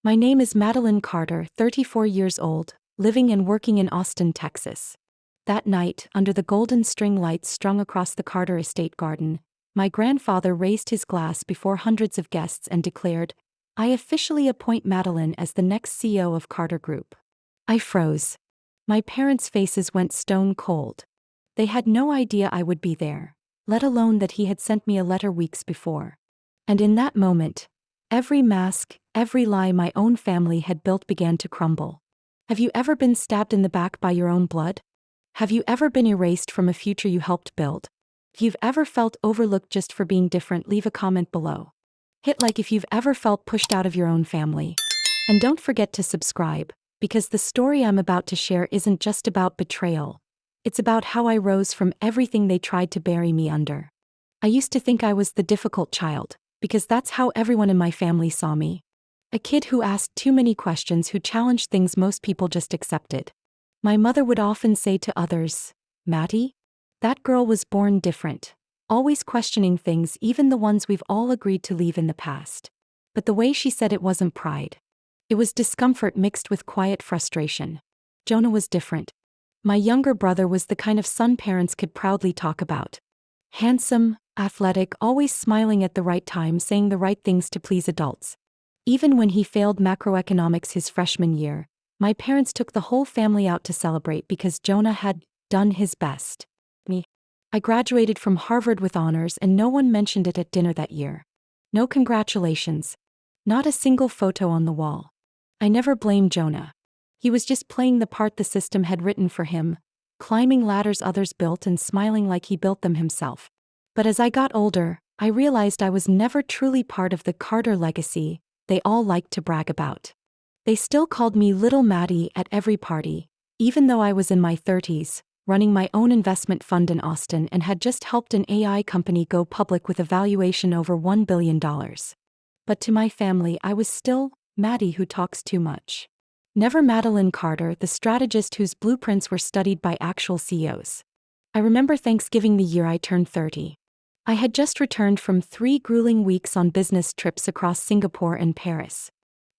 My name is Madeline Carter, 34 years old, living and working in Austin, Texas. That night, under the golden string lights strung across the Carter estate garden, my grandfather raised his glass before hundreds of guests and declared, "I officially appoint Madeline as the next CEO of Carter Group." I froze. My parents' faces went stone cold. They had no idea I would be there, let alone that he had sent me a letter weeks before. And in that moment, every mask, every lie my own family had built began to crumble. Have you ever been stabbed in the back by your own blood? Have you ever been erased from a future you helped build? If you've ever felt overlooked just for being different, leave a comment below. Hit like if you've ever felt pushed out of your own family. And don't forget to subscribe, because the story I'm about to share isn't just about betrayal. It's about how I rose from everything they tried to bury me under. I used to think I was the difficult child, because that's how everyone in my family saw me. A kid who asked too many questions, who challenged things most people just accepted. My mother would often say to others, "Maddie, that girl was born different, always questioning things, even the ones we've all agreed to leave in the past." But the way she said it wasn't pride. It was discomfort mixed with quiet frustration. Jonah was different. My younger brother was the kind of son parents could proudly talk about. Handsome, athletic, always smiling at the right time, saying the right things to please adults. Even when he failed macroeconomics his freshman year, my parents took the whole family out to celebrate because Jonah had done his best. Me. I graduated from Harvard with honors and no one mentioned it at dinner that year. No congratulations. Not a single photo on the wall. I never blamed Jonah. He was just playing the part the system had written for him, climbing ladders others built and smiling like he built them himself. But as I got older, I realized I was never truly part of the Carter legacy they all liked to brag about. They still called me Little Maddie at every party, even though I was in my 30s, running my own investment fund in Austin and had just helped an AI company go public with a valuation over $1 billion. But to my family, I was still Maddie who talks too much. Never Madeline Carter, the strategist whose blueprints were studied by actual CEOs. I remember Thanksgiving the year I turned 30. I had just returned from 3 grueling weeks on business trips across Singapore and Paris.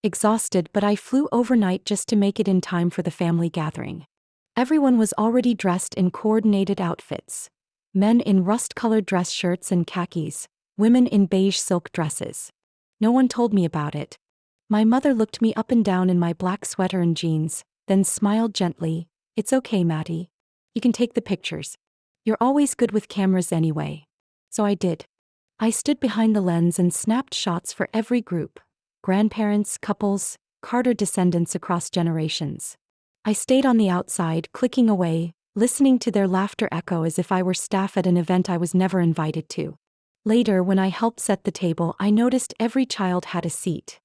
Exhausted, but I flew overnight just to make it in time for the family gathering. Everyone was already dressed in coordinated outfits. Men in rust-colored dress shirts and khakis, women in beige silk dresses. No one told me about it. My mother looked me up and down in my black sweater and jeans, then smiled gently. "It's okay, Maddie. You can take the pictures. You're always good with cameras anyway." So I did. I stood behind the lens and snapped shots for every group. Grandparents, couples, Carter descendants across generations. I stayed on the outside, clicking away, listening to their laughter echo as if I were staff at an event I was never invited to. Later, when I helped set the table, I noticed every child had a seat.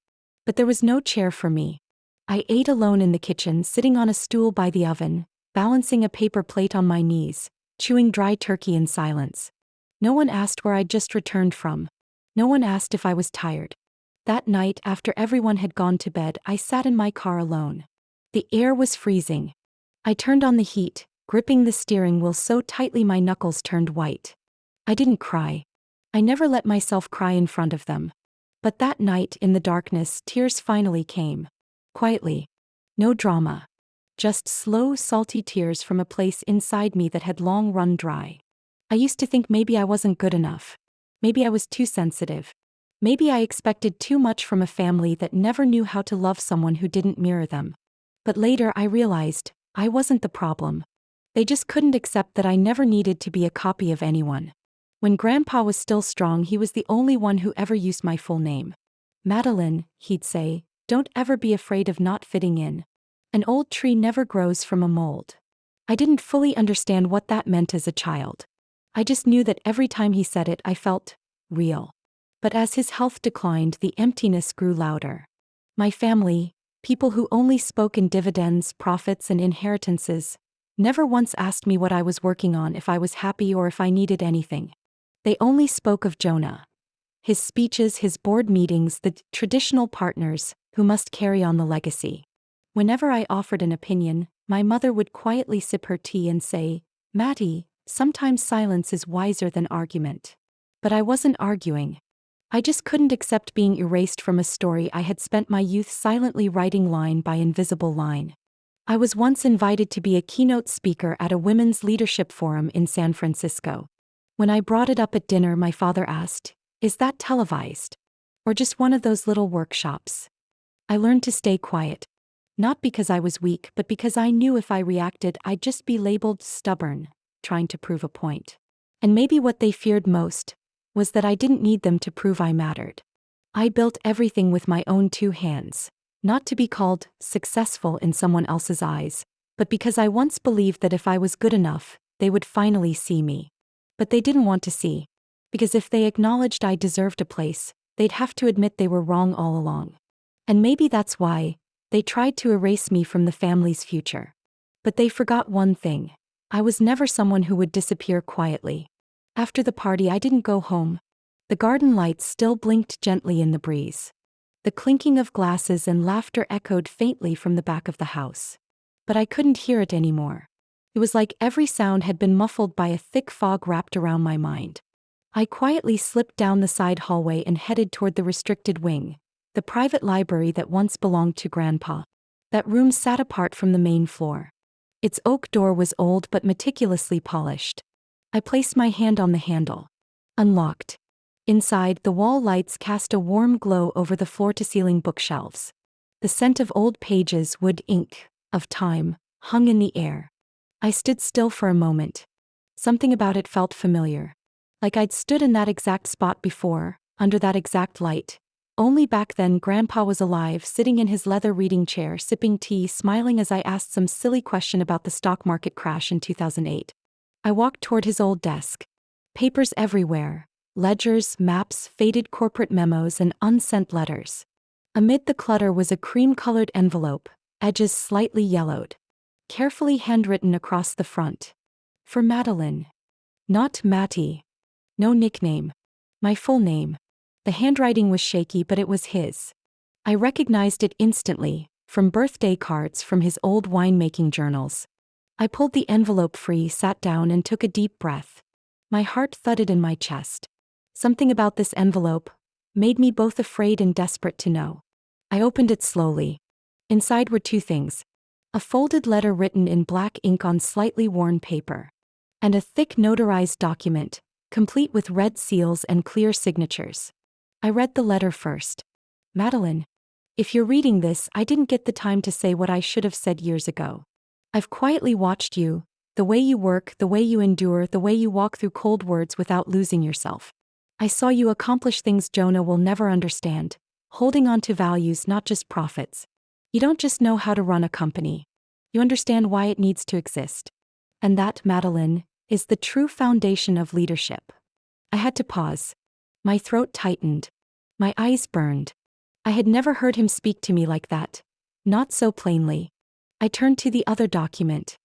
But there was no chair for me. I ate alone in the kitchen, sitting on a stool by the oven, balancing a paper plate on my knees, chewing dry turkey in silence. No one asked where I'd just returned from. No one asked if I was tired. That night, after everyone had gone to bed, I sat in my car alone. The air was freezing. I turned on the heat, gripping the steering wheel so tightly my knuckles turned white. I didn't cry. I never let myself cry in front of them. But that night, in the darkness, tears finally came. Quietly. No drama. Just slow, salty tears from a place inside me that had long run dry. I used to think maybe I wasn't good enough. Maybe I was too sensitive. Maybe I expected too much from a family that never knew how to love someone who didn't mirror them. But later I realized, I wasn't the problem. They just couldn't accept that I never needed to be a copy of anyone. When Grandpa was still strong, he was the only one who ever used my full name. "Madeline," he'd say, "don't ever be afraid of not fitting in. An old tree never grows from a mold." I didn't fully understand what that meant as a child. I just knew that every time he said it, I felt real. But as his health declined, the emptiness grew louder. My family, people who only spoke in dividends, profits, and inheritances, never once asked me what I was working on, if I was happy, or if I needed anything. They only spoke of Jonah. His speeches, his board meetings, the traditional partners who must carry on the legacy. Whenever I offered an opinion, my mother would quietly sip her tea and say, "Maddie, sometimes silence is wiser than argument." But I wasn't arguing. I just couldn't accept being erased from a story I had spent my youth silently writing line by invisible line. I was once invited to be a keynote speaker at a women's leadership forum in San Francisco. When I brought it up at dinner, my father asked, "Is that televised? Or just one of those little workshops?" I learned to stay quiet. Not because I was weak, but because I knew if I reacted, I'd just be labeled stubborn, trying to prove a point. And maybe what they feared most was that I didn't need them to prove I mattered. I built everything with my own two hands, not to be called successful in someone else's eyes, but because I once believed that if I was good enough, they would finally see me. But they didn't want to see. Because if they acknowledged I deserved a place, they'd have to admit they were wrong all along. And maybe that's why they tried to erase me from the family's future. But they forgot one thing. I was never someone who would disappear quietly. After the party, I didn't go home. The garden lights still blinked gently in the breeze. The clinking of glasses and laughter echoed faintly from the back of the house. But I couldn't hear it anymore. It was like every sound had been muffled by a thick fog wrapped around my mind. I quietly slipped down the side hallway and headed toward the restricted wing, the private library that once belonged to Grandpa. That room sat apart from the main floor. Its oak door was old but meticulously polished. I placed my hand on the handle. Unlocked. Inside, the wall lights cast a warm glow over the floor-to-ceiling bookshelves. The scent of old pages, wood ink, of time, hung in the air. I stood still for a moment. Something about it felt familiar. Like I'd stood in that exact spot before, under that exact light. Only back then Grandpa was alive, sitting in his leather reading chair, sipping tea, smiling as I asked some silly question about the stock market crash in 2008. I walked toward his old desk. Papers everywhere. Ledgers, maps, faded corporate memos, and unsent letters. Amid the clutter was a cream-colored envelope, edges slightly yellowed. Carefully handwritten across the front. For Madeline. Not Matty. No nickname. My full name. The handwriting was shaky, but it was his. I recognized it instantly, from birthday cards, from his old winemaking journals. I pulled the envelope free, sat down, and took a deep breath. My heart thudded in my chest. Something about this envelope made me both afraid and desperate to know. I opened it slowly. Inside were two things. A folded letter written in black ink on slightly worn paper. And a thick notarized document, complete with red seals and clear signatures. I read the letter first. Madeline, if you're reading this, I didn't get the time to say what I should have said years ago. I've quietly watched you, the way you work, the way you endure, the way you walk through cold words without losing yourself. I saw you accomplish things Jonah will never understand, holding on to values, not just profits. You don't just know how to run a company. You understand why it needs to exist. And that, Madeline, is the true foundation of leadership. I had to pause. My throat tightened. My eyes burned. I had never heard him speak to me like that. Not so plainly. I turned to the other document.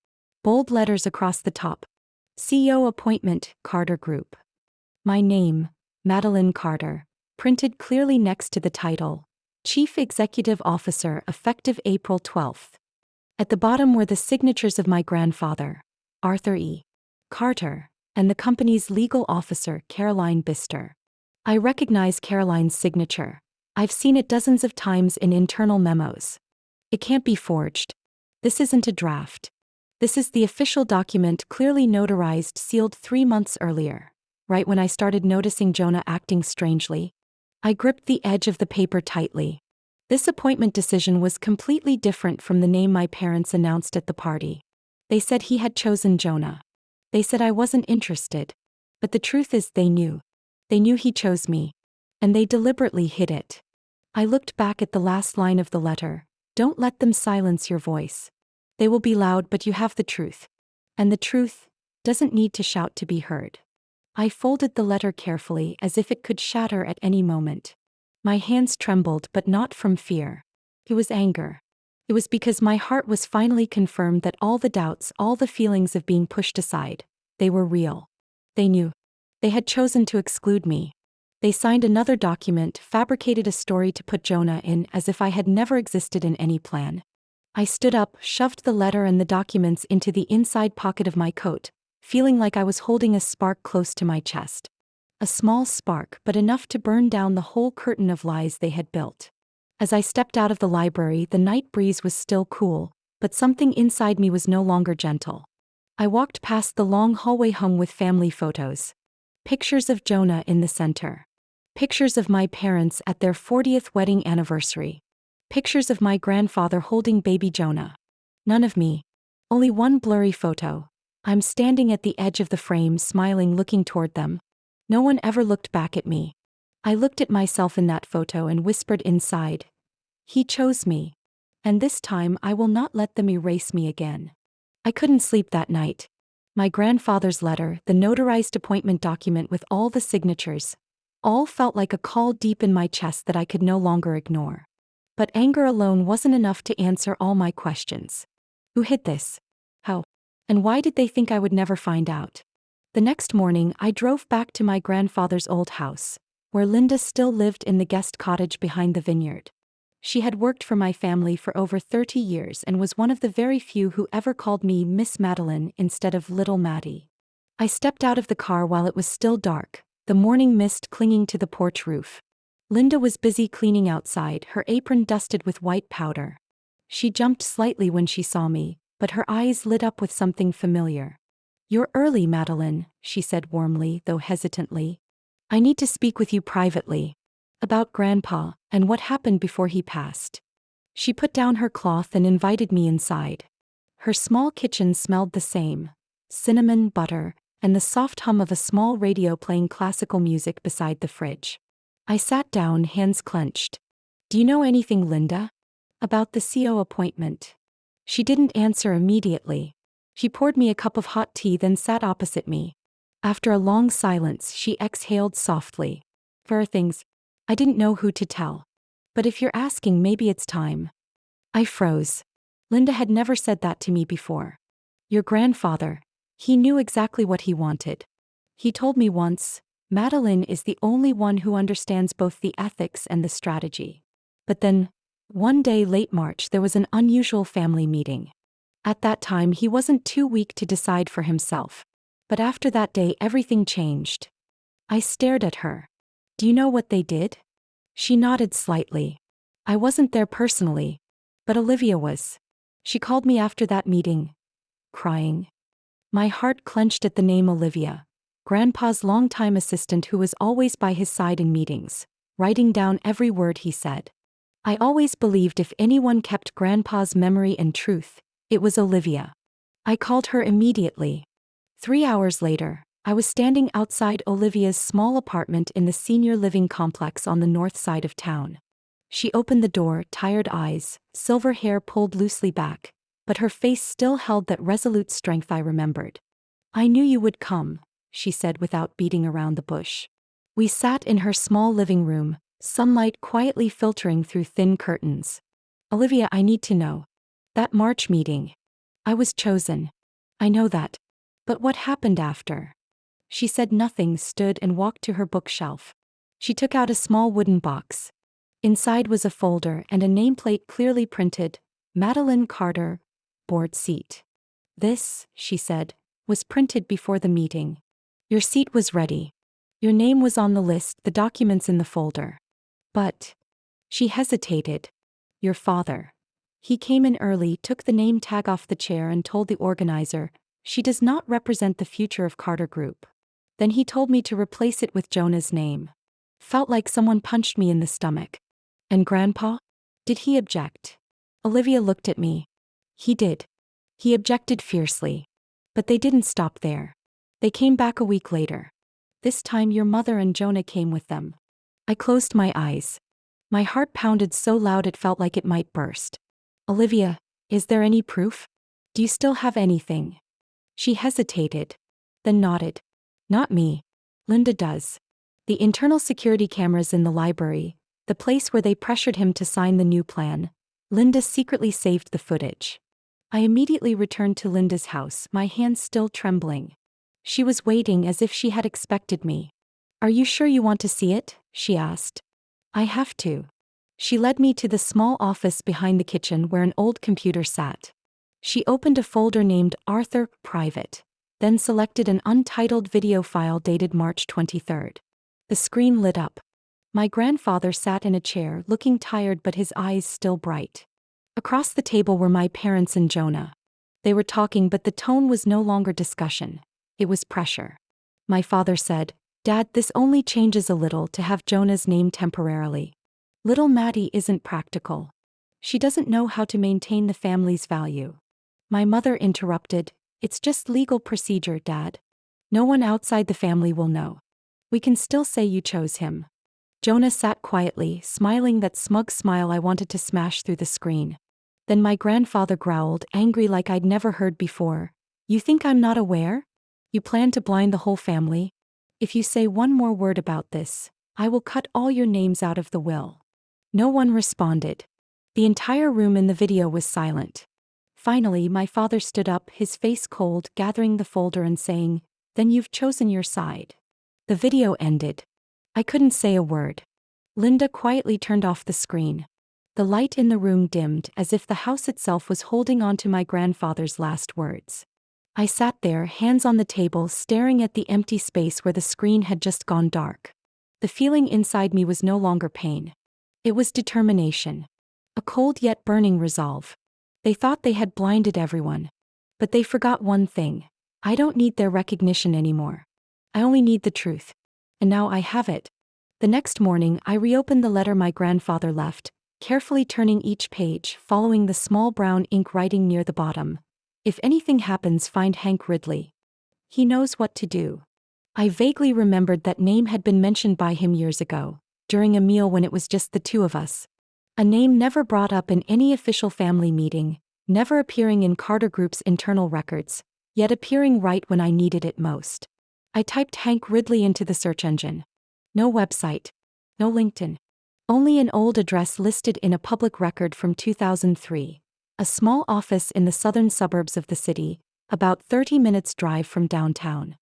Bold letters across the top. CEO appointment, Carter Group. My name, Madeline Carter, printed clearly next to the title. Chief Executive Officer, effective April 12th. At the bottom were the signatures of my grandfather, Arthur E. Carter, and the company's legal officer, Caroline Bister. I recognize Caroline's signature. I've seen it dozens of times in internal memos. It can't be forged. This isn't a draft. This is the official document, clearly notarized, sealed 3 months earlier, right when I started noticing Jonah acting strangely. I gripped the edge of the paper tightly. This appointment decision was completely different from the name my parents announced at the party. They said he had chosen Jonah. They said I wasn't interested. But the truth is they knew. They knew he chose me. And they deliberately hid it. I looked back at the last line of the letter. Don't let them silence your voice. They will be loud, but you have the truth. And the truth doesn't need to shout to be heard. I folded the letter carefully, as if it could shatter at any moment. My hands trembled, but not from fear. It was anger. It was because my heart was finally confirmed that all the doubts, all the feelings of being pushed aside, they were real. They knew. They had chosen to exclude me. They signed another document, fabricated a story to put Jonah in, as if I had never existed in any plan. I stood up, shoved the letter and the documents into the inside pocket of my coat, feeling like I was holding a spark close to my chest. A A small spark, but enough to burn down the whole curtain of lies they had built. As I stepped out of the library, the night breeze was still cool, but something inside me was no longer gentle. I walked past the long hallway hung with family photos. Pictures of Jonah in the center. Pictures of my parents at their 40th wedding anniversary. Pictures of my grandfather holding baby Jonah. None of me. Only one blurry photo. I'm standing at the edge of the frame, smiling, looking toward them. No one ever looked back at me. I looked at myself in that photo and whispered inside, "He chose me. And this time I will not let them erase me again." I couldn't sleep that night. My grandfather's letter, the notarized appointment document with all the signatures, all felt like a call deep in my chest that I could no longer ignore. But anger alone wasn't enough to answer all my questions. Who hid this? How? And why did they think I would never find out? The next morning, I drove back to my grandfather's old house, where Linda still lived in the guest cottage behind the vineyard. She had worked for my family for over 30 years and was one of the very few who ever called me Miss Madeline instead of Little Maddie. I stepped out of the car while it was still dark, the morning mist clinging to the porch roof. Linda was busy cleaning outside, her apron dusted with white powder. She jumped slightly when she saw me, but her eyes lit up with something familiar. "You're early, Madeline," she said warmly, though hesitantly. "I need to speak with you privately. About Grandpa, and what happened before he passed." She put down her cloth and invited me inside. Her small kitchen smelled the same: cinnamon, butter, and the soft hum of a small radio playing classical music beside the fridge. I sat down, hands clenched. "Do you know anything, Linda? About the CO appointment?" She didn't answer immediately. She poured me a cup of hot tea, then sat opposite me. After a long silence, she exhaled softly. "There are things I didn't know who to tell. But if you're asking, maybe it's time." I froze. Linda had never said that to me before. "Your grandfather, he knew exactly what he wanted. He told me once, Madeline is the only one who understands both the ethics and the strategy." But then, one day late March, there was an unusual family meeting. At that time, he wasn't too weak to decide for himself. But after that day, everything changed. I stared at her. "Do you know what they did?" She nodded slightly. "I wasn't there personally, but Olivia was. She called me after that meeting, crying." My heart clenched at the name Olivia, Grandpa's longtime assistant who was always by his side in meetings, writing down every word he said. I always believed if anyone kept Grandpa's memory and truth, it was Olivia. I called her immediately. 3 hours later, I was standing outside Olivia's small apartment in the senior living complex on the north side of town. She opened the door, tired eyes, silver hair pulled loosely back, but her face still held that resolute strength I remembered. "I knew you would come," she said without beating around the bush. We sat in her small living room, sunlight quietly filtering through thin curtains. "Olivia, I need to know. That March meeting. I was chosen. I know that. But what happened after?" She said nothing, stood and walked to her bookshelf. She took out a small wooden box. Inside was a folder and a nameplate clearly printed, "Madeline Carter, board seat." "This," she said, "was printed before the meeting. Your seat was ready. Your name was on the list, the documents in the folder. But," she hesitated, "your father. He came in early, took the name tag off the chair and told the organizer, 'She does not represent the future of Carter Group.' Then he told me to replace it with Jonah's name." Felt like someone punched me in the stomach. "And Grandpa? Did he object?" Olivia looked at me. "He did. He objected fiercely. But they didn't stop there. They came back a week later. This time your mother and Jonah came with them." I closed my eyes. My heart pounded so loud it felt like it might burst. "Olivia, is there any proof? Do you still have anything?" She hesitated, then nodded. "Not me. Linda does. The internal security cameras in the library, the place where they pressured him to sign the new plan. Linda secretly saved the footage." I immediately returned to Linda's house, my hands still trembling. She was waiting as if she had expected me. "Are you sure you want to see it?" she asked. "I have to." She led me to the small office behind the kitchen where an old computer sat. She opened a folder named Arthur, Private, then selected an untitled video file dated March 23rd. The screen lit up. My grandfather sat in a chair, looking tired but his eyes still bright. Across the table were my parents and Jonah. They were talking, but the tone was no longer discussion. It was pressure. My father said, "Dad, this only changes a little to have Jonah's name temporarily. Little Maddie isn't practical. She doesn't know how to maintain the family's value." My mother interrupted, "It's just legal procedure, Dad. No one outside the family will know. We can still say you chose him." Jonah sat quietly, smiling that smug smile I wanted to smash through the screen. Then my grandfather growled, angry like I'd never heard before, "You think I'm not aware? You plan to blind the whole family? If you say one more word about this, I will cut all your names out of the will." No one responded. The entire room in the video was silent. Finally, my father stood up, his face cold, gathering the folder and saying, "Then you've chosen your side." The video ended. I couldn't say a word. Linda quietly turned off the screen. The light in the room dimmed, as if the house itself was holding on to my grandfather's last words. I sat there, hands on the table, staring at the empty space where the screen had just gone dark. The feeling inside me was no longer pain. It was determination. A cold yet burning resolve. They thought they had blinded everyone. But they forgot one thing. I don't need their recognition anymore. I only need the truth. And now I have it. The next morning, I reopened the letter my grandfather left, carefully turning each page, following the small brown ink writing near the bottom. "If anything happens, find Hank Ridley. He knows what to do." I vaguely remembered that name had been mentioned by him years ago, during a meal when it was just the two of us. A name never brought up in any official family meeting, never appearing in Carter Group's internal records, yet appearing right when I needed it most. I typed Hank Ridley into the search engine. No website. No LinkedIn. Only an old address listed in a public record from 2003. A small office in the southern suburbs of the city, about 30 minutes drive from downtown.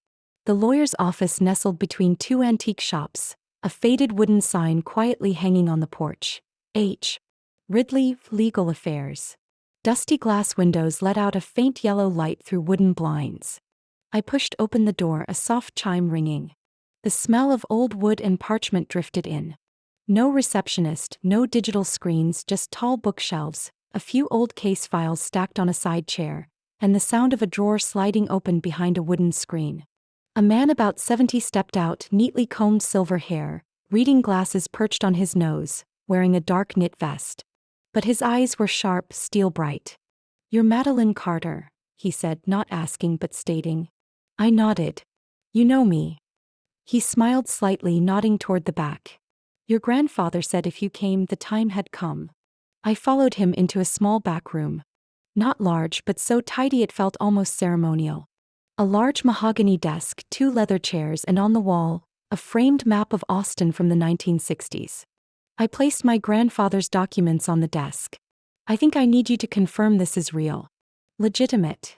The lawyer's office nestled between two antique shops, a faded wooden sign quietly hanging on the porch. H. Ridley, Legal Affairs. Dusty glass windows let out a faint yellow light through wooden blinds. I pushed open the door, a soft chime ringing. The smell of old wood and parchment drifted in. No receptionist, no digital screens, just tall bookshelves, a few old case files stacked on a side chair, and the sound of a drawer sliding open behind a wooden screen. A man about 70 stepped out, neatly combed silver hair, reading glasses perched on his nose, wearing a dark knit vest. But his eyes were sharp, steel bright. "You're Madeline Carter," he said, not asking but stating. I nodded. "You know me." He smiled slightly, nodding toward the back. "Your grandfather said if you came, the time had come." I followed him into a small back room. Not large, but so tidy it felt almost ceremonial. A large mahogany desk, two leather chairs, and on the wall, a framed map of Austin from the 1960s. I placed my grandfather's documents on the desk. "I think I need you to confirm this is real. Legitimate."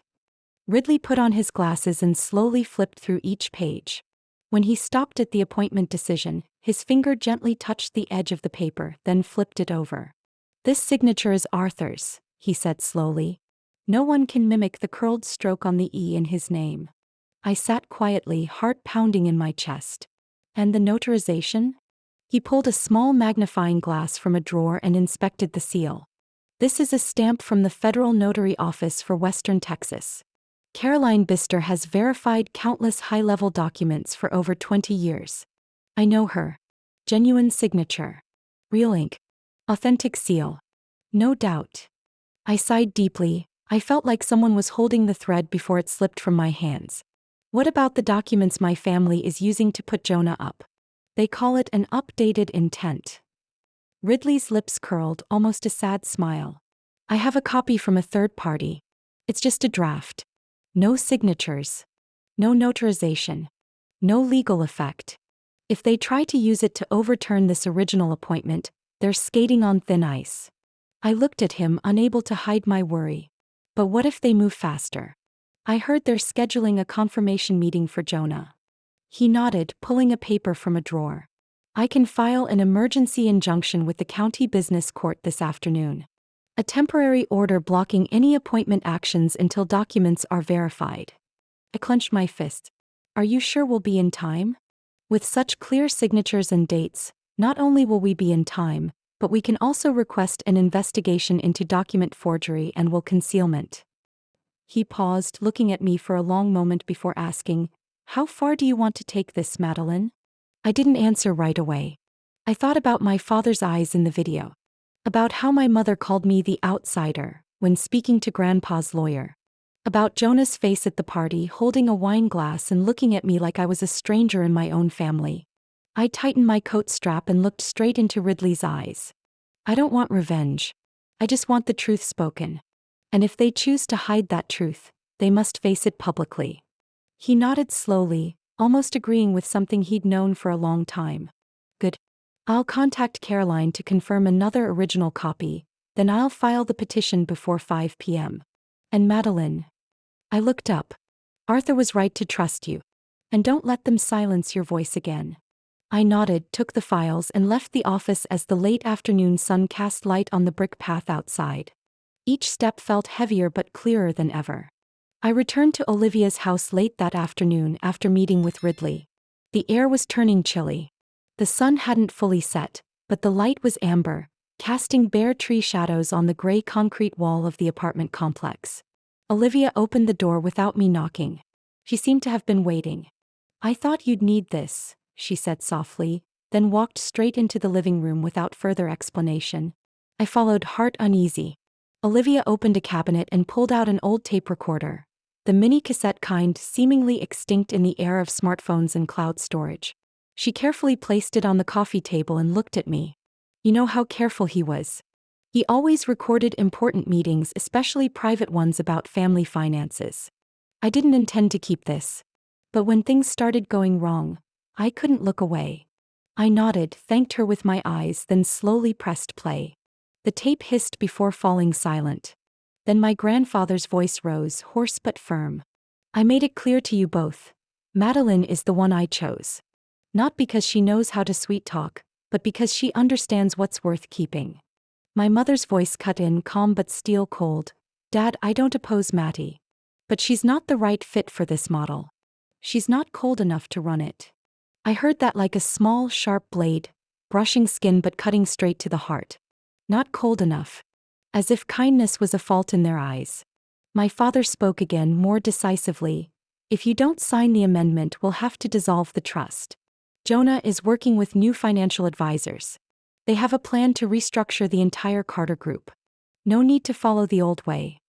Ridley put on his glasses and slowly flipped through each page. When he stopped at the appointment decision, his finger gently touched the edge of the paper, then flipped it over. "This signature is Arthur's," he said slowly. "No one can mimic the curled stroke on the E in his name." I sat quietly, heart pounding in my chest. "And the notarization?" He pulled a small magnifying glass from a drawer and inspected the seal. "This is a stamp from the Federal Notary Office for Western Texas. Caroline Bister has verified countless high-level documents for over 20 years. I know her. Genuine signature. Real ink. Authentic seal. No doubt." I sighed deeply. I felt like someone was holding the thread before it slipped from my hands. "What about the documents my family is using to put Jonah up? They call it an updated intent." Ridley's lips curled, almost a sad smile. "I have a copy from a third party. It's just a draft. No signatures. No notarization. No legal effect. If they try to use it to overturn this original appointment, they're skating on thin ice." I looked at him, unable to hide my worry. "But what if they move faster? I heard they're scheduling a confirmation meeting for Jonah." He nodded, pulling a paper from a drawer. "I can file an emergency injunction with the county business court this afternoon. A temporary order blocking any appointment actions until documents are verified." I clenched my fist. "Are you sure we'll be in time?" With such clear signatures and dates, not only will we be in time, but we can also request an investigation into document forgery and will concealment." He paused, looking at me for a long moment before asking, "How far do you want to take this, Madeline?" I didn't answer right away. I thought about my father's eyes in the video. About how my mother called me the outsider when speaking to Grandpa's lawyer. About Jonah's face at the party holding a wine glass and looking at me like I was a stranger in my own family. I tightened my coat strap and looked straight into Ridley's eyes. "I don't want revenge. I just want the truth spoken. And if they choose to hide that truth, they must face it publicly." He nodded slowly, almost agreeing with something he'd known for a long time. "Good. I'll contact Caroline to confirm another original copy, then I'll file the petition before 5 p.m. And Madeline." I looked up. "Arthur was right to trust you. And don't let them silence your voice again." I nodded, took the files and left the office as the late afternoon sun cast light on the brick path outside. Each step felt heavier but clearer than ever. I returned to Olivia's house late that afternoon after meeting with Ridley. The air was turning chilly. The sun hadn't fully set, but the light was amber, casting bare tree shadows on the gray concrete wall of the apartment complex. Olivia opened the door without me knocking. She seemed to have been waiting. "I thought you'd need this," she said softly, then walked straight into the living room without further explanation. I followed, heart uneasy. Olivia opened a cabinet and pulled out an old tape recorder, the mini cassette kind seemingly extinct in the era of smartphones and cloud storage. She carefully placed it on the coffee table and looked at me. You know how careful he was. He always recorded important meetings, especially private ones about family finances. I didn't intend to keep this. But when things started going wrong, I couldn't look away. I nodded, thanked her with my eyes, then slowly pressed play. The tape hissed before falling silent. Then my grandfather's voice rose, hoarse but firm. "I made it clear to you both. Madeline is the one I chose. Not because she knows how to sweet talk, but because she understands what's worth keeping." My mother's voice cut in, calm but steel cold. "Dad, I don't oppose Mattie. But she's not the right fit for this model. She's not cold enough to run it." I heard that like a small, sharp blade, brushing skin but cutting straight to the heart. Not cold enough. As if kindness was a fault in their eyes. My father spoke again, more decisively. "If you don't sign the amendment, we'll have to dissolve the trust. Jonah is working with new financial advisors. They have a plan to restructure the entire Carter Group. No need to follow the old way."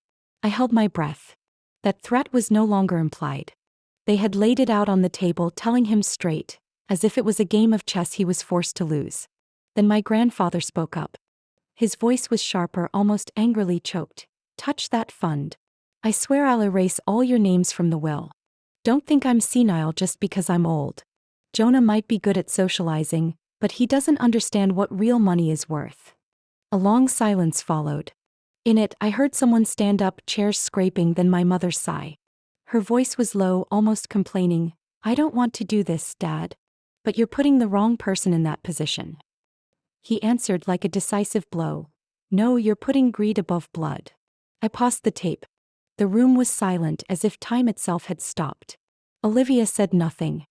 I held my breath. That threat was no longer implied. They had laid it out on the table, telling him straight, as if it was a game of chess he was forced to lose. Then my grandfather spoke up. His voice was sharper, almost angrily choked. "Touch that fund. I swear I'll erase all your names from the will. Don't think I'm senile just because I'm old. Jonah might be good at socializing, but he doesn't understand what real money is worth." A long silence followed. In it, I heard someone stand up, chairs scraping, then my mother's sigh. Her voice was low, almost complaining. "I don't want to do this, Dad. But you're putting the wrong person in that position." He answered like a decisive blow. "No, you're putting greed above blood." I paused the tape. The room was silent, as if time itself had stopped. Olivia said nothing.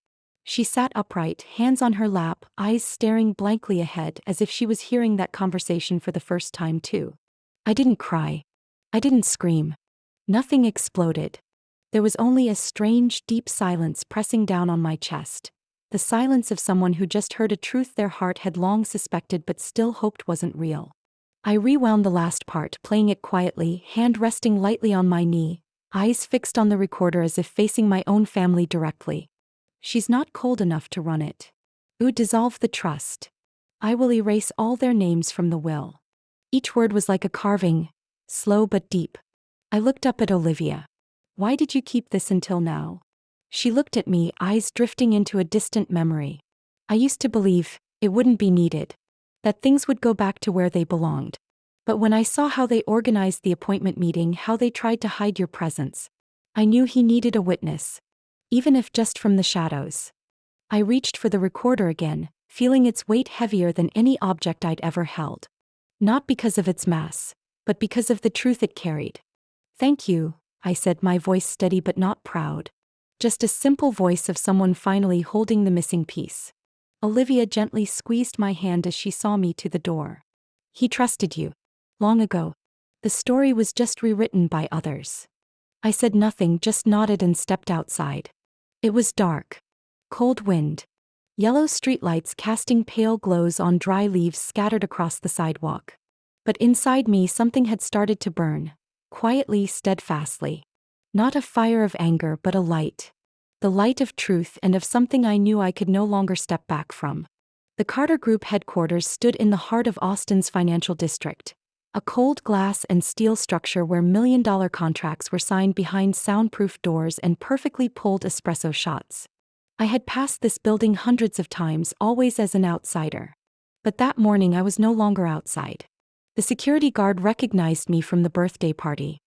She sat upright, hands on her lap, eyes staring blankly ahead, as if she was hearing that conversation for the first time too. I didn't cry. I didn't scream. Nothing exploded. There was only a strange, deep silence pressing down on my chest. The silence of someone who just heard a truth their heart had long suspected but still hoped wasn't real. I rewound the last part, playing it quietly, hand resting lightly on my knee, eyes fixed on the recorder as if facing my own family directly. "She's not cold enough to run it. Dissolve the trust. I will erase all their names from the will." Each word was like a carving, slow but deep. I looked up at Olivia. "Why did you keep this until now?" She looked at me, eyes drifting into a distant memory. "I used to believe it wouldn't be needed, that things would go back to where they belonged. But when I saw how they organized the appointment meeting, how they tried to hide your presence, I knew he needed a witness. Even if just from the shadows." I reached for the recorder again, feeling its weight heavier than any object I'd ever held. Not because of its mass, but because of the truth it carried. "Thank you," I said, my voice steady but not proud. Just a simple voice of someone finally holding the missing piece. Olivia gently squeezed my hand as she saw me to the door. He trusted you. Long ago. The story was just rewritten by others. I said nothing, just nodded and stepped outside. It was dark. Cold wind. Yellow streetlights casting pale glows on dry leaves scattered across the sidewalk. But inside me something had started to burn, quietly, steadfastly. Not a fire of anger but a light. The light of truth and of something I knew I could no longer step back from. The Carter Group headquarters stood in the heart of Austin's financial district. A cold glass and steel structure where million-dollar contracts were signed behind soundproof doors and perfectly pulled espresso shots. I had passed this building hundreds of times, always as an outsider. But that morning I was no longer outside. The security guard recognized me from the birthday party.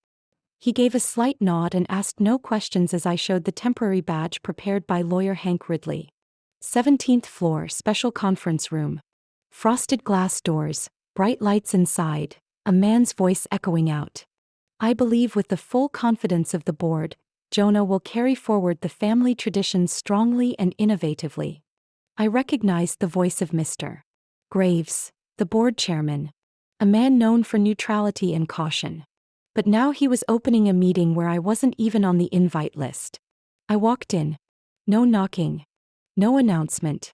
He gave a slight nod and asked no questions as I showed the temporary badge prepared by lawyer Hank Ridley. 17th floor, special conference room. Frosted glass doors, bright lights inside, a man's voice echoing out. I believe with the full confidence of the board, Jonah will carry forward the family traditions strongly and innovatively. I recognized the voice of Mr. Graves, the board chairman. A man known for neutrality and caution. But now he was opening a meeting where I wasn't even on the invite list. I walked in. No knocking. No announcement.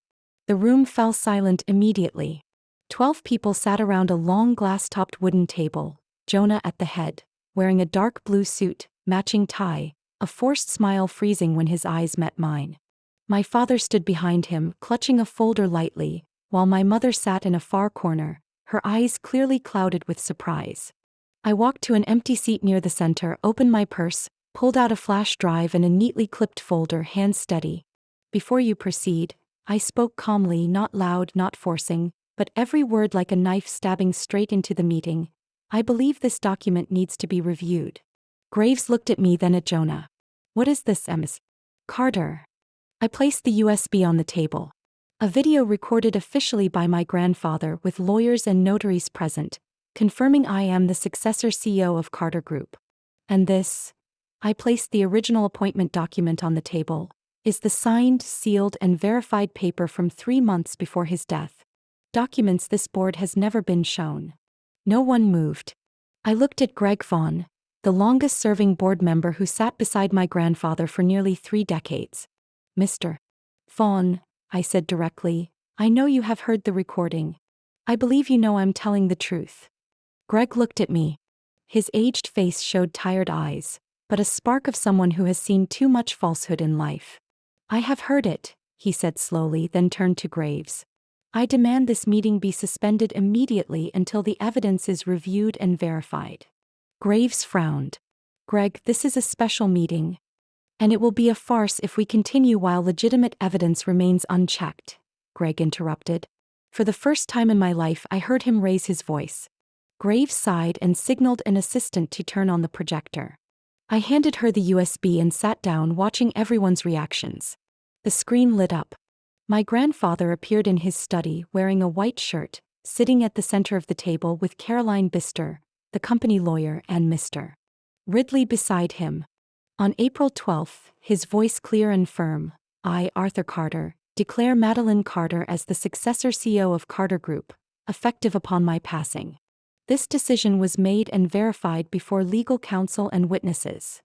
The room fell silent immediately. 12 people sat around a long glass-topped wooden table, Jonah at the head, wearing a dark blue suit, matching tie, a forced smile freezing when his eyes met mine. My father stood behind him, clutching a folder lightly, while my mother sat in a far corner, her eyes clearly clouded with surprise. I walked to an empty seat near the center, opened my purse, pulled out a flash drive and a neatly clipped folder, hands steady. Before you proceed, I spoke calmly, not loud, not forcing, but every word like a knife stabbing straight into the meeting. I believe this document needs to be reviewed. Graves looked at me, then at Jonah. What is this, Ms. Carter? I placed the USB on the table. A video recorded officially by my grandfather with lawyers and notaries present, confirming I am the successor CEO of Carter Group. And this, I placed the original appointment document on the table, is the signed, sealed, and verified paper from 3 months before his death. Documents this board has never been shown. No one moved. I looked at Greg Vaughn, the longest-serving board member who sat beside my grandfather for nearly 3 decades. Mr. Vaughn, I said directly, I know you have heard the recording. I believe you know I'm telling the truth. Greg looked at me. His aged face showed tired eyes, but a spark of someone who has seen too much falsehood in life. I have heard it, he said slowly, then turned to Graves. I demand this meeting be suspended immediately until the evidence is reviewed and verified. Graves frowned. Greg, this is a special meeting. And it will be a farce if we continue while legitimate evidence remains unchecked, Greg interrupted. For the first time in my life I heard him raise his voice. Graves sighed and signaled an assistant to turn on the projector. I handed her the USB and sat down, watching everyone's reactions. The screen lit up. My grandfather appeared in his study wearing a white shirt, sitting at the center of the table with Caroline Bister, the company lawyer, and Mr. Ridley beside him. On April 12th, his voice clear and firm, I, Arthur Carter, declare Madeline Carter as the successor CEO of Carter Group, effective upon my passing. This decision was made and verified before legal counsel and witnesses.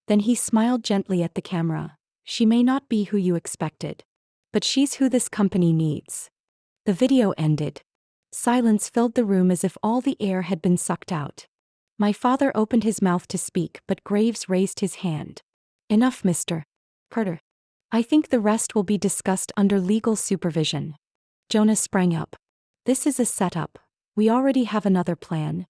Then he smiled gently at the camera. She may not be who you expected. But she's who this company needs. The video ended. Silence filled the room as if all the air had been sucked out. My father opened his mouth to speak, but Graves raised his hand. Enough, Mr. Carter. I think the rest will be discussed under legal supervision. Jonah sprang up. This is a setup. We already have another plan.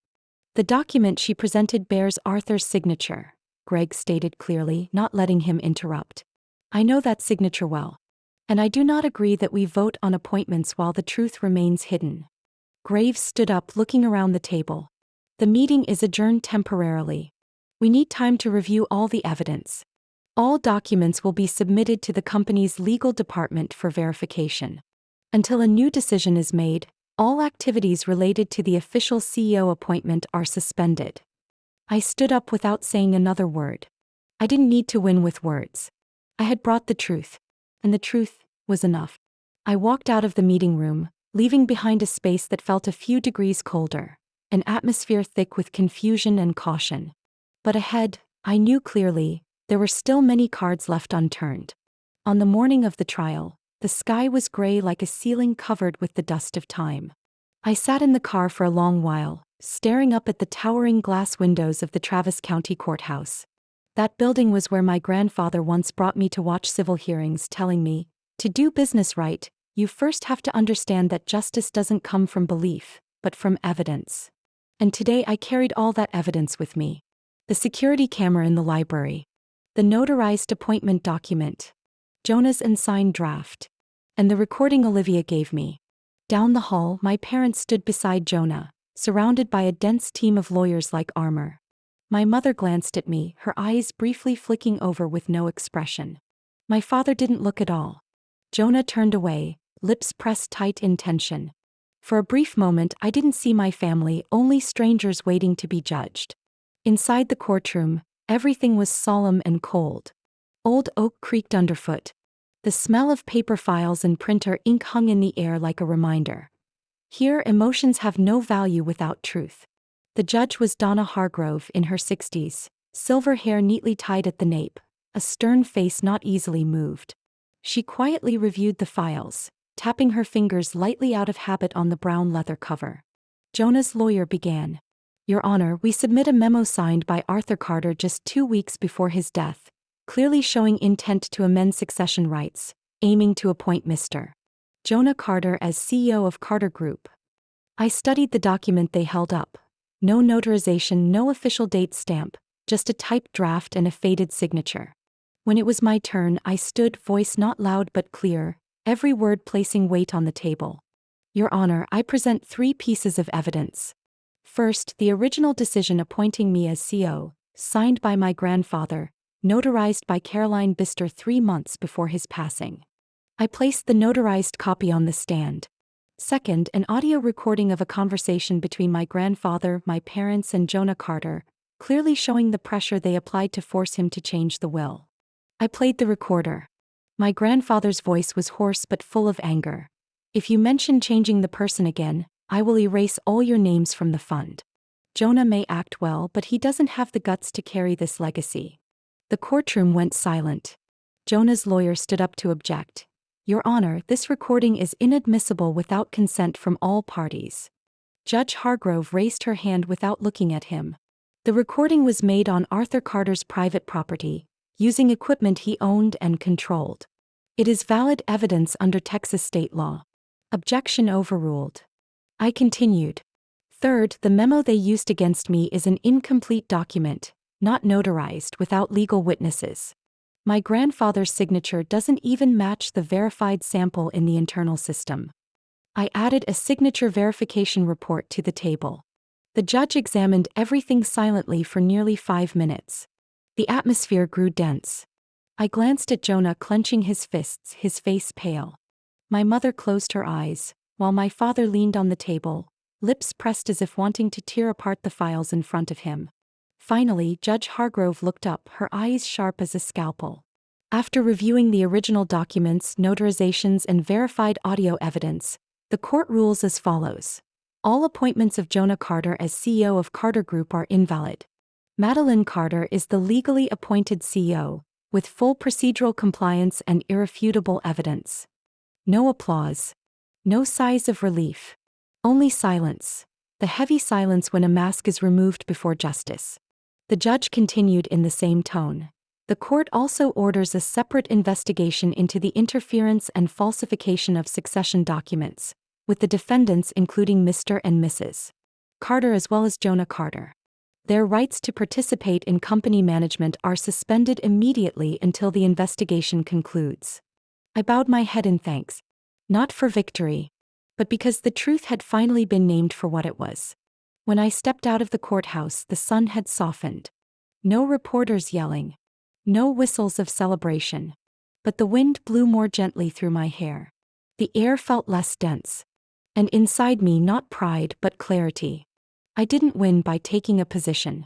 The document she presented bears Arthur's signature, Greg stated clearly, not letting him interrupt. I know that signature well. And I do not agree that we vote on appointments while the truth remains hidden. Graves stood up, looking around the table. The meeting is adjourned temporarily. We need time to review all the evidence. All documents will be submitted to the company's legal department for verification. Until a new decision is made, all activities related to the official CEO appointment are suspended. I stood up without saying another word. I didn't need to win with words. I had brought the truth. And the truth was enough. I walked out of the meeting room, leaving behind a space that felt a few degrees colder, an atmosphere thick with confusion and caution. But ahead, I knew clearly, there were still many cards left unturned. On the morning of the trial, the sky was gray like a ceiling covered with the dust of time. I sat in the car for a long while, staring up at the towering glass windows of the Travis County Courthouse. That building was where my grandfather once brought me to watch civil hearings, telling me, to do business right, you first have to understand that justice doesn't come from belief, but from evidence. And today I carried all that evidence with me. The security camera in the library, the notarized appointment document, Jonah's unsigned draft, and the recording Olivia gave me. Down the hall, my parents stood beside Jonah, surrounded by a dense team of lawyers like armor. My mother glanced at me, her eyes briefly flicking over with no expression. My father didn't look at all. Jonah turned away, lips pressed tight in tension. For a brief moment, I didn't see my family, only strangers waiting to be judged. Inside the courtroom, everything was solemn and cold. Old oak creaked underfoot. The smell of paper files and printer ink hung in the air like a reminder. Here, emotions have no value without truth. The judge was Donna Hargrove in her 60s, silver hair neatly tied at the nape, a stern face not easily moved. She quietly reviewed the files, tapping her fingers lightly out of habit on the brown leather cover. Jonah's lawyer began. Your Honor, we submit a memo signed by Arthur Carter just 2 weeks before his death, clearly showing intent to amend succession rights, aiming to appoint Mr. Jonah Carter as CEO of Carter Group. I studied the document they held up. No notarization, no official date stamp, just a typed draft and a faded signature. When it was my turn, I stood, voice not loud but clear, every word placing weight on the table. Your Honor, I present 3 pieces of evidence. First, the original decision appointing me as CEO, signed by my grandfather, notarized by Caroline Bister 3 months before his passing. I placed the notarized copy on the stand. Second, an audio recording of a conversation between my grandfather, my parents, and Jonah Carter, clearly showing the pressure they applied to force him to change the will. I played the recorder. My grandfather's voice was hoarse but full of anger. If you mention changing the person again, I will erase all your names from the fund. Jonah may act well, but he doesn't have the guts to carry this legacy. The courtroom went silent. Jonah's lawyer stood up to object. Your Honor, this recording is inadmissible without consent from all parties. Judge Hargrove raised her hand without looking at him. The recording was made on Arthur Carter's private property, using equipment he owned and controlled. It is valid evidence under Texas state law. Objection overruled. I continued. Third, the memo they used against me is an incomplete document, not notarized, without legal witnesses. My grandfather's signature doesn't even match the verified sample in the internal system. I added a signature verification report to the table. The judge examined everything silently for nearly 5 minutes. The atmosphere grew dense. I glanced at Jonah clenching his fists, his face pale. My mother closed her eyes, while my father leaned on the table, lips pressed as if wanting to tear apart the files in front of him. Finally, Judge Hargrove looked up, her eyes sharp as a scalpel. After reviewing the original documents, notarizations, and verified audio evidence, the court rules as follows. All appointments of Jonah Carter as CEO of Carter Group are invalid. Madeline Carter is the legally appointed CEO, with full procedural compliance and irrefutable evidence. No applause. No sighs of relief. Only silence. The heavy silence when a mask is removed before justice. The judge continued in the same tone. The court also orders a separate investigation into the interference and falsification of succession documents, with the defendants including Mr. and Mrs. Carter as well as Jonah Carter. Their rights to participate in company management are suspended immediately until the investigation concludes. I bowed my head in thanks. Not for victory, but because the truth had finally been named for what it was. When I stepped out of the courthouse, the sun had softened. No reporters yelling. No whistles of celebration. But the wind blew more gently through my hair. The air felt less dense. And inside me, not pride but clarity. I didn't win by taking a position.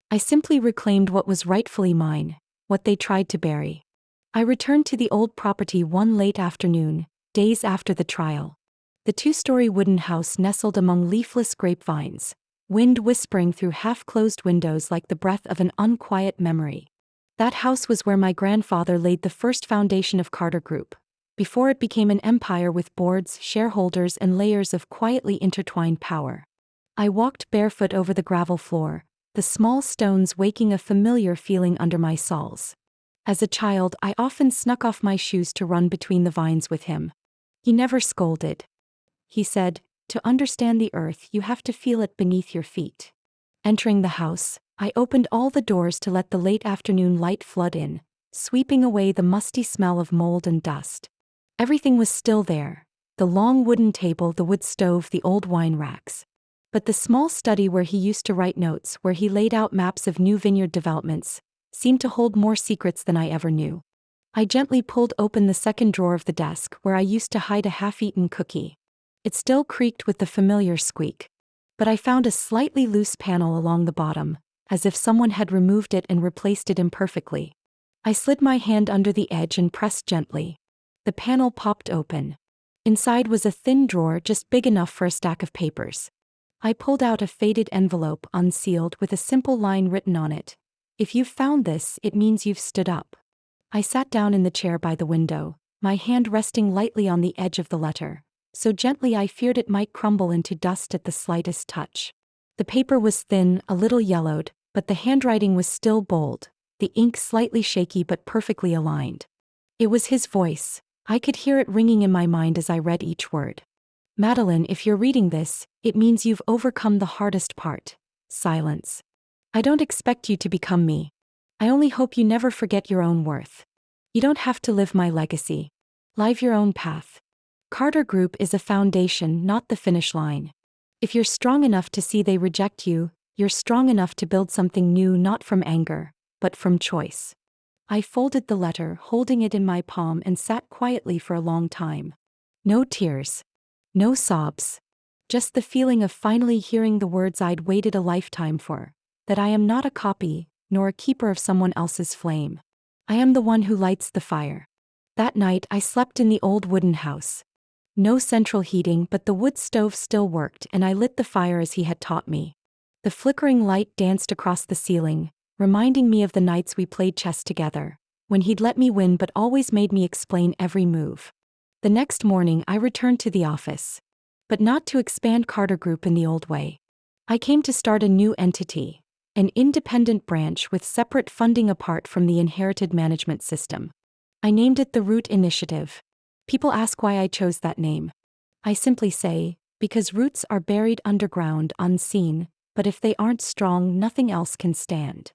I simply reclaimed what was rightfully mine, what they tried to bury. I returned to the old property one late afternoon, days after the trial. The two-story wooden house nestled among leafless grapevines, wind whispering through half-closed windows like the breath of an unquiet memory. That house was where my grandfather laid the first foundation of Carter Group, before it became an empire with boards, shareholders, and layers of quietly intertwined power. I walked barefoot over the gravel floor, the small stones waking a familiar feeling under my soles. As a child, I often snuck off my shoes to run between the vines with him. He never scolded. He said, "To understand the earth, you have to feel it beneath your feet." Entering the house, I opened all the doors to let the late afternoon light flood in, sweeping away the musty smell of mold and dust. Everything was still there: the long wooden table, the wood stove, the old wine racks. But the small study where he used to write notes, where he laid out maps of new vineyard developments, seemed to hold more secrets than I ever knew. I gently pulled open the second drawer of the desk where I used to hide a half-eaten cookie. It still creaked with the familiar squeak. But I found a slightly loose panel along the bottom, as if someone had removed it and replaced it imperfectly. I slid my hand under the edge and pressed gently. The panel popped open. Inside was a thin drawer just big enough for a stack of papers. I pulled out a faded envelope, unsealed, with a simple line written on it. "If you've found this, it means you've stood up." I sat down in the chair by the window, my hand resting lightly on the edge of the letter, so gently I feared it might crumble into dust at the slightest touch. The paper was thin, a little yellowed, but the handwriting was still bold, the ink slightly shaky but perfectly aligned. It was his voice. I could hear it ringing in my mind as I read each word. "Madeline, if you're reading this, it means you've overcome the hardest part: silence. I don't expect you to become me. I only hope you never forget your own worth. You don't have to live my legacy. Live your own path. Carter Group is a foundation, not the finish line. If you're strong enough to see they reject you, you're strong enough to build something new, not from anger, but from choice." I folded the letter, holding it in my palm, and sat quietly for a long time. No tears. No sobs. Just the feeling of finally hearing the words I'd waited a lifetime for: that I am not a copy, nor a keeper of someone else's flame. I am the one who lights the fire. That night I slept in the old wooden house. No central heating, but the wood stove still worked, and I lit the fire as he had taught me. The flickering light danced across the ceiling, reminding me of the nights we played chess together, when he'd let me win but always made me explain every move. The next morning I returned to the office. But not to expand Carter Group in the old way. I came to start a new entity, an independent branch with separate funding apart from the inherited management system. I named it the Root Initiative. People ask why I chose that name. I simply say, because roots are buried underground, unseen, but if they aren't strong, nothing else can stand.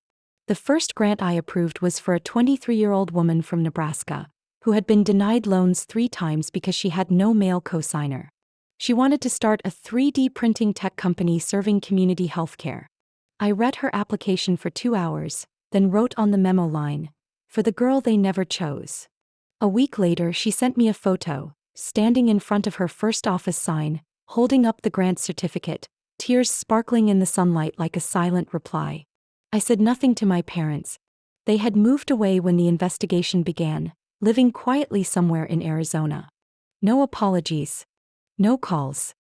The first grant I approved was for a 23-year-old woman from Nebraska, who had been denied loans 3 times because she had no male cosigner. She wanted to start a 3D printing tech company serving community healthcare. I read her application for 2 hours, then wrote on the memo line, "For the girl they never chose." A week later she sent me a photo, standing in front of her first office sign, holding up the grant certificate, tears sparkling in the sunlight like a silent reply. I said nothing to my parents. They had moved away when the investigation began, living quietly somewhere in Arizona. No apologies. No calls.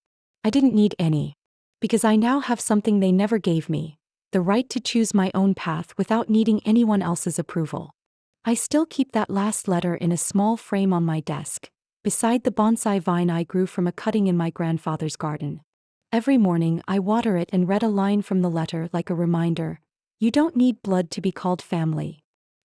I didn't need any. Because I now have something they never gave me: the right to choose my own path without needing anyone else's approval. I still keep that last letter in a small frame on my desk, beside the bonsai vine I grew from a cutting in my grandfather's garden. Every morning I water it and read a line from the letter like a reminder: you don't need blood to be called family.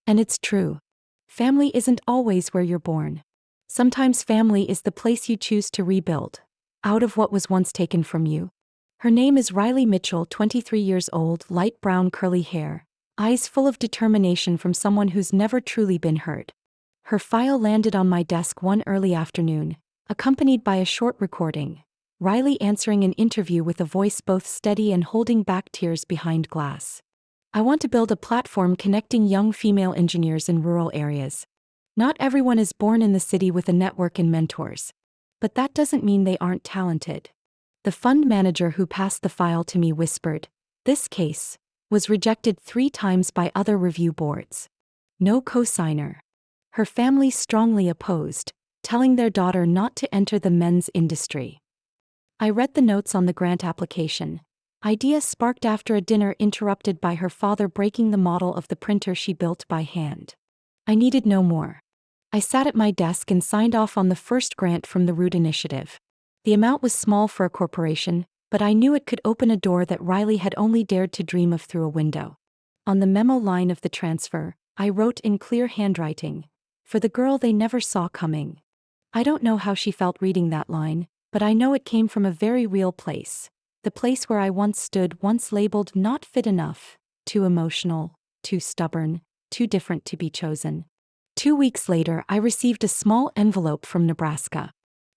And it's true. Family isn't always where you're born. Sometimes family is the place you choose to rebuild, out of what was once taken from you. Her name is Riley Mitchell, 23 years old, light brown curly hair, eyes full of determination from someone who's never truly been hurt. Her file landed on my desk one early afternoon, accompanied by a short recording, Riley answering an interview with a voice both steady and holding back tears behind glass. "I want to build a platform connecting young female engineers in rural areas. Not everyone is born in the city with a network and mentors. But that doesn't mean they aren't talented." The fund manager who passed the file to me whispered, "This case was rejected 3 times by other review boards. No cosigner. Her family strongly opposed, telling their daughter not to enter the men's industry. I read the notes on the grant application. Ideas sparked after a dinner interrupted by her father breaking the model of the printer she built by hand. I needed no more. I sat at my desk and signed off on the first grant from the Root Initiative. The amount was small for a corporation, but I knew it could open a door that Riley had only dared to dream of through a window. On the memo line of the transfer, I wrote in clear handwriting, "For the girl they never saw coming." I don't know how she felt reading that line, but I know it came from a very real place. The place where I once stood, once labeled not fit enough, too emotional, too stubborn, too different to be chosen. 2 weeks later, I received a small envelope from Nebraska.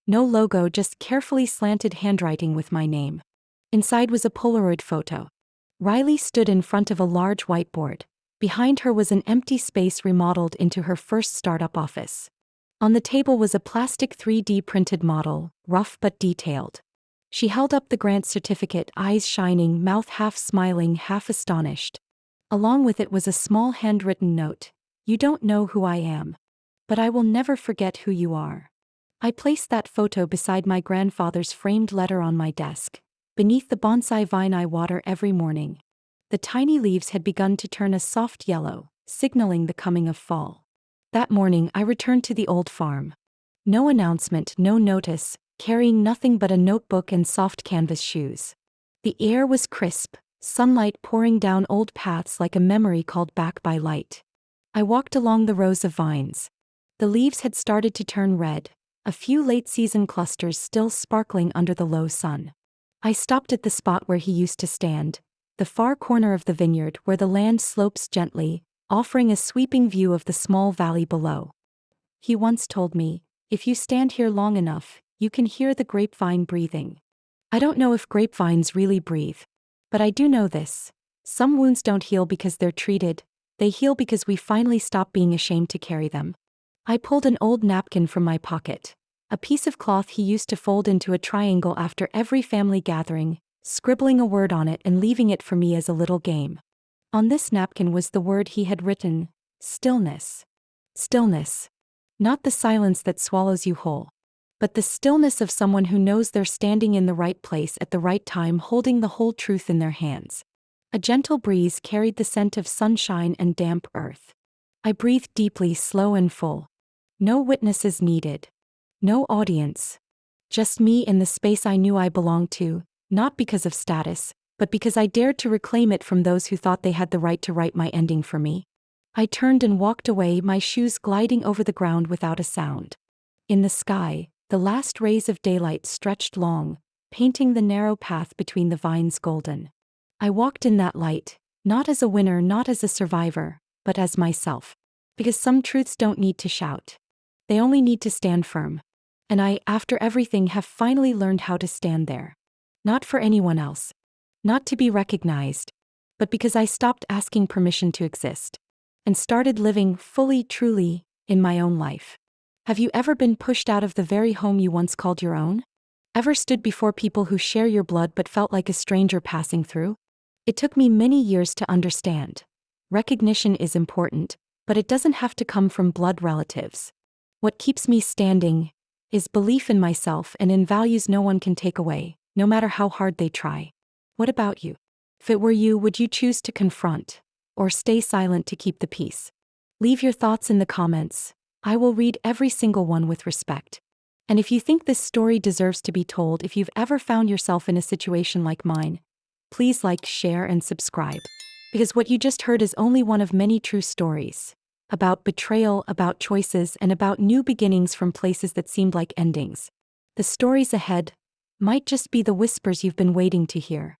No logo, just carefully slanted handwriting with my name. Inside was a Polaroid photo. Riley stood in front of a large whiteboard. Behind her was an empty space remodeled into her first startup office. On the table was a plastic 3D printed model, rough but detailed. She held up the grant certificate, eyes shining, mouth half smiling, half astonished. Along with it was a small handwritten note. "You don't know who I am. But I will never forget who you are." I placed that photo beside my grandfather's framed letter on my desk, beneath the bonsai vine I water every morning. The tiny leaves had begun to turn a soft yellow, signaling the coming of fall. That morning I returned to the old farm. No announcement, no notice, carrying nothing but a notebook and soft canvas shoes. The air was crisp, sunlight pouring down old paths like a memory called back by light. I walked along the rows of vines. The leaves had started to turn red, a few late-season clusters still sparkling under the low sun. I stopped at the spot where he used to stand, the far corner of the vineyard where the land slopes gently, offering a sweeping view of the small valley below. He once told me, "If you stand here long enough, you can hear the grapevine breathing." I don't know if grapevines really breathe. But I do know this. Some wounds don't heal because they're treated, they heal because we finally stop being ashamed to carry them. I pulled an old napkin from my pocket, a piece of cloth he used to fold into a triangle after every family gathering, scribbling a word on it and leaving it for me as a little game. On this napkin was the word he had written: stillness. Stillness. Not the silence that swallows you whole, but the stillness of someone who knows they're standing in the right place at the right time, holding the whole truth in their hands. A gentle breeze carried the scent of sunshine and damp earth. I breathed deeply, slow and full. No witnesses needed. No audience. Just me in the space I knew I belonged to, not because of status, but because I dared to reclaim it from those who thought they had the right to write my ending for me. I turned and walked away, my shoes gliding over the ground without a sound. In the sky, the last rays of daylight stretched long, painting the narrow path between the vines golden. I walked in that light, not as a winner, not as a survivor, but as myself. Because some truths don't need to shout. They only need to stand firm. And I, after everything, have finally learned how to stand there. Not for anyone else. Not to be recognized. But because I stopped asking permission to exist. And started living fully, truly, in my own life. Have you ever been pushed out of the very home you once called your own? Ever stood before people who share your blood but felt like a stranger passing through? It took me many years to understand. Recognition is important, but it doesn't have to come from blood relatives. What keeps me standing is belief in myself and in values no one can take away, no matter how hard they try. What about you? If it were you, would you choose to confront, or stay silent to keep the peace? Leave your thoughts in the comments. I will read every single one with respect. And if you think this story deserves to be told, if you've ever found yourself in a situation like mine, please like, share, and subscribe. Because what you just heard is only one of many true stories. About betrayal, about choices, and about new beginnings from places that seemed like endings. The stories ahead might just be the whispers you've been waiting to hear.